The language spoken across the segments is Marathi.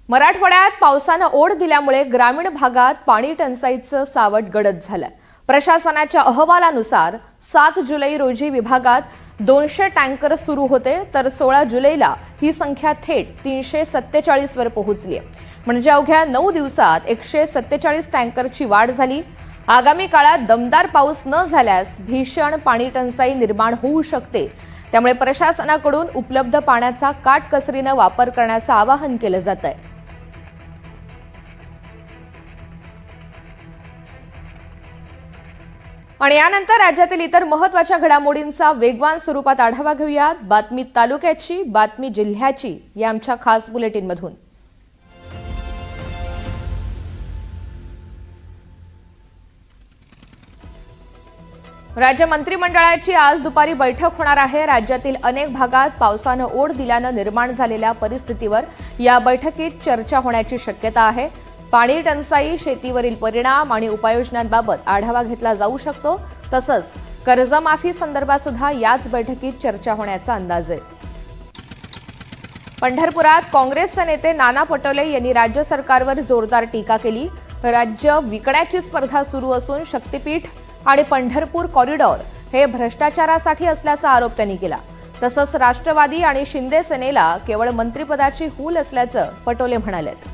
मराठवाड्यात पावसानं ओढ दिल्यामुळे ग्रामीण भागात पाणी टंचाईचं सावट गडद झालं। प्रशासनाच्या अहवालानुसार 7 जुलै रोजी विभागात 200 टँकर सुरू होते, तर 16 जुलैला ही संख्या थेट 347 वर पोहोचली आहे। म्हणजे अवघ्या 9 दिवसात 147 टँकरची वाढ झाली। आगामी काळात दमदार पाऊस न झाल्यास भीषण पाणी टंचाई निर्माण होऊ शकते। त्यामुळे प्रशासनाकडून उपलब्ध पाण्याचा काटकसरीने वापर करण्याचं आवाहन केलं जात आहे। आणि यानंतर राज्यातील इतर महत्त्वाच्या घडामोडींचा वेगवान स्वरूपात आढावा घेऊयात। बातमी तालुक्याची, बातमी जिल्ह्याची या आमच्या खास बुलेटिनमधून। राज्य मंत्रिमंडळाची आज दुपारी बैठक होणार आहे। राज्यातील अनेक भागात पावसानं ओढ दिल्यानं निर्माण झालेल्या परिस्थितीवर या बैठकीत चर्चा होण्याची शक्यता आहे। पाणी टंचाई, शेतीवरील परिणाम आणि उपाययोजनांबाबत आढावा घेतला जाऊ शकतो। तसंच कर्जमाफी संदर्भात सुद्धा याच बैठकीत चर्चा होण्याचा अंदाज आहे। पंढरपुरात काँग्रेसचे नेते नाना पटोले यांनी राज्य सरकारवर जोरदार टीका केली। राज्य विकण्याची स्पर्धा सुरू असून शक्तीपीठ आणि पंढरपूर कॉरिडॉर हे भ्रष्टाचारासाठी असल्याचा आरोप त्यांनी केला। तसंच राष्ट्रवादी आणि शिंदे सेनेला केवळ मंत्रिपदाची हूल असल्याचं पटोले म्हणालेत।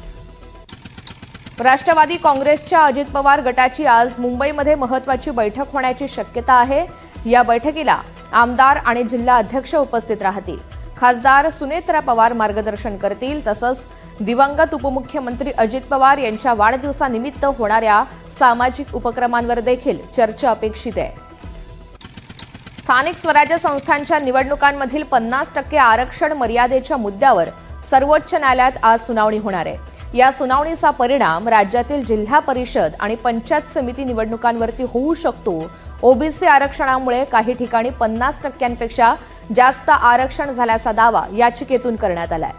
राष्ट्रवादी काँग्रेसच्या अजित पवार गटाची आज मुंबईमध्ये महत्त्वाची बैठक होण्याची शक्यता आहे। या बैठकीला आमदार आणि जिल्हा अध्यक्ष उपस्थित राहतील। खासदार सुनेत्रा पवार मार्गदर्शन करतील। तसंच दिवंगत उपमुख्यमंत्री अजित पवार यांच्या वाढदिवसानिमित्त होणाऱ्या सामाजिक उपक्रमांवर देखील चर्चा अपेक्षित आहे। स्थानिक स्वराज्य संस्थांच्या निवडणुकांमधील 50% आरक्षण मर्यादेच्या मुद्द्यावर सर्वोच्च न्यायालयात आज सुनावणी होणार आहे। या सुनावणीचा परिणाम राज्यातील जिल्हा परिषद आणि पंचायत समिती निवडणुकांवरती होऊ शकतो। ओबीसी आरक्षणामुळे काही ठिकाणी 50%पेक्षा जास्त आरक्षण झाल्याचा दावा याचिकेतून करण्यात आलाय।